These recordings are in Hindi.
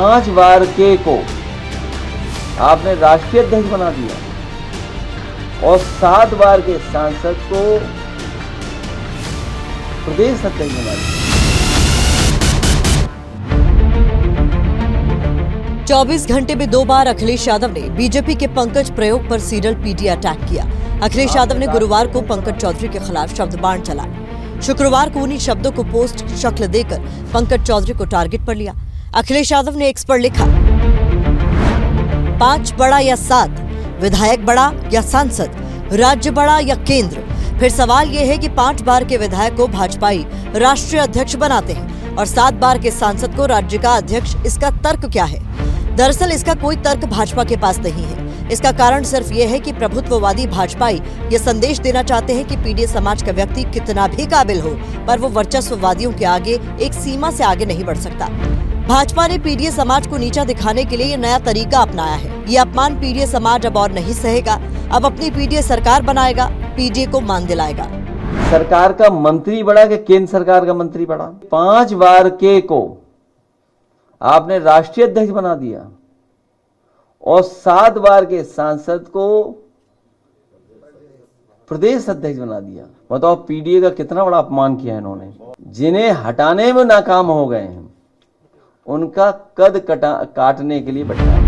5 बार के को आपने राष्ट्रीय अध्यक्ष बना दिया और 7 बार के सांसद को प्रदेश अध्यक्ष बना दिया। 24 घंटे में 2 बार अखिलेश यादव ने बीजेपी के पंकज प्रयोग पर सीरियल पीटी अटैक किया। अखिलेश यादव ने गुरुवार को पंकज चौधरी के खिलाफ शब्द बाण चलाया। शुक्रवार को उन्हीं शब्दों को पोस्ट शक्ल देकर पंकज चौधरी को टारगेट पर लिया। अखिलेश यादव ने एक्स पर लिखा, 5 बड़ा या 7, विधायक बड़ा या सांसद, राज्य बड़ा या केंद्र। फिर सवाल यह है कि 5 बार के विधायक को भाजपाई राष्ट्रीय अध्यक्ष बनाते हैं और 7 बार के सांसद को राज्य का अध्यक्ष। इसका तर्क क्या है? दरअसल इसका कोई तर्क भाजपा के पास नहीं है। इसका कारण सिर्फ ये है कि प्रभुत्ववादी भाजपाई ये संदेश देना चाहते हैं कि पीडीए समाज का व्यक्ति कितना भी काबिल हो, पर वो वर्चस्ववादियों के आगे एक सीमा से आगे नहीं बढ़ सकता। भाजपा ने पीडीए समाज को नीचा दिखाने के लिए ये नया तरीका अपनाया है। ये अपमान पीडीए समाज अब और नहीं सहेगा। अब अपनी पीडीए सरकार बनाएगा, पीडीए को मान दिलाएगा। सरकार का मंत्री बड़ा कि केंद्र सरकार का मंत्री बड़ा? 5 बार के को आपने राष्ट्रीय अध्यक्ष बना दिया और 7 बार के सांसद को प्रदेश अध्यक्ष बना दिया। बताओ पीडीए का कितना बड़ा अपमान किया है इन्होंने। जिन्हें हटाने में नाकाम हो गए हैं उनका कद काटने के लिए बैठा है।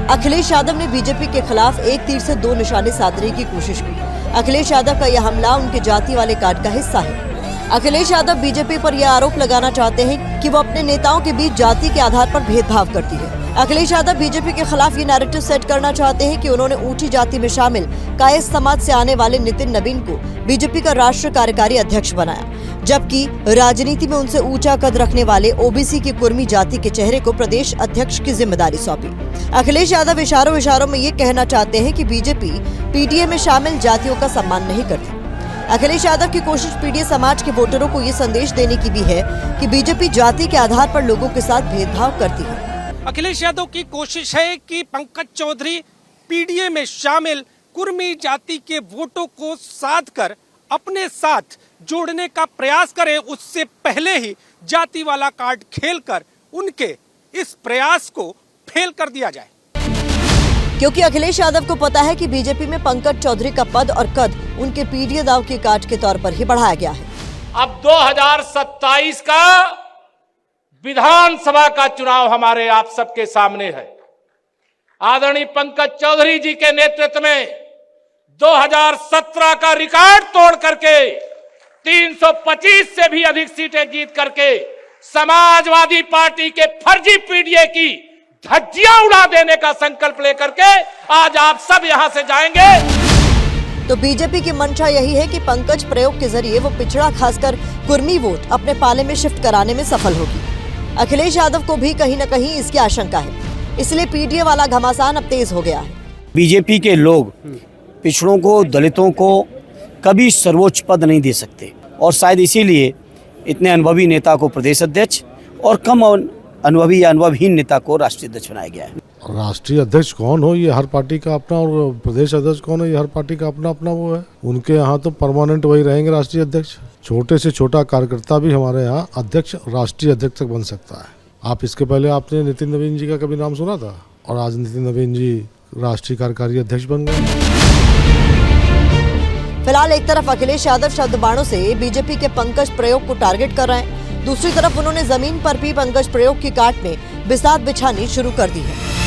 अखिलेश यादव ने बीजेपी के खिलाफ एक तीर से 2 निशाने साधने की कोशिश की। अखिलेश यादव का यह हमला उनके जाति वाले कार्ड का हिस्सा है। अखिलेश यादव बीजेपी पर यह आरोप लगाना चाहते हैं कि वो अपने नेताओं के बीच जाति के आधार पर भेदभाव करती है। अखिलेश यादव बीजेपी के खिलाफ ये नैरेटिव सेट करना चाहते हैं कि उन्होंने ऊंची जाति में शामिल कायस्थ समाज से आने वाले नितिन नवीन को बीजेपी का राष्ट्रीय कार्यकारी अध्यक्ष बनाया, जबकि राजनीति में उनसे ऊंचा कद रखने वाले ओबीसी की कुर्मी जाति के चेहरे को प्रदेश अध्यक्ष की जिम्मेदारी सौंपी। अखिलेश यादव इशारों में ये कहना चाहते हैं कि बीजेपी पीडीए में शामिल जातियों का सम्मान नहीं करती। अखिलेश यादव की कोशिश पीडीए समाज के वोटरों को ये संदेश देने की भी है कि बीजेपी जाति के आधार पर लोगों के साथ भेदभाव करती है। अखिलेश यादव की कोशिश है कि पंकज चौधरी पीडीए में शामिल कुर्मी जाति के वोटों को साध कर अपने साथ जोड़ने का प्रयास करें। उससे पहले ही जाति वाला कार्ड खेलकर उनके इस प्रयास को फेल कर दिया जाए, क्योंकि अखिलेश यादव को पता है कि बीजेपी में पंकज चौधरी का पद और कद उनके पीडीए दाव की काट के तौर पर ही बढ़ाया गया है। अब 2027 का विधानसभा का चुनाव हमारे आप सबके सामने है। आदरणीय पंकज चौधरी जी के नेतृत्व में 2017 का रिकॉर्ड तोड़ करके 325 से भी अधिक सीटें जीत करके समाजवादी पार्टी के फर्जी पीडीए की धज्जियां उड़ा देने का संकल्प लेकर के आज आप सब यहां से जाएंगे। तो बीजेपी की मंशा यही है कि पंकज प्रयोग के जरिए वो पिछड़ा खासकर कुर्मी वोट अपने पाले में शिफ्ट कराने में सफल होगी। अखिलेश यादव को भी कहीं न कहीं इसकी आशंका है, इसलिए पीडीए वाला घमासान अब तेज हो गया है। बीजेपी के लोग पिछड़ों को, दलितों को कभी सर्वोच्च पद नहीं दे सकते और शायद इसीलिए इतने अनुभवी नेता को प्रदेश अध्यक्ष और कम अनुभवी या अनुभवहीन नेता को राष्ट्रीय अध्यक्ष बनाया गया है। राष्ट्रीय अध्यक्ष कौन हो ये हर पार्टी का अपना, और प्रदेश अध्यक्ष कौन है ये हर पार्टी का अपना अपना वो है। उनके यहाँ तो परमानेंट वही रहेंगे राष्ट्रीय अध्यक्ष। छोटे से छोटा कार्यकर्ता भी हमारे यहाँ अध्यक्ष, राष्ट्रीय अध्यक्ष तक बन सकता है। आप इसके पहले आपने नितिन नवीन जी का कभी नाम सुना था? और आज नितिन नवीन जी राष्ट्रीय कार्यकारी अध्यक्ष बन गए। फिलहाल एक तरफ अखिलेश यादव शब्द बाणों से बीजेपी के पंकज प्रयोग को टारगेट कर रहे हैं, दूसरी तरफ उन्होंने जमीन पर भी पंकज प्रयोग की काट में बिसात बिछानी शुरू कर दी है।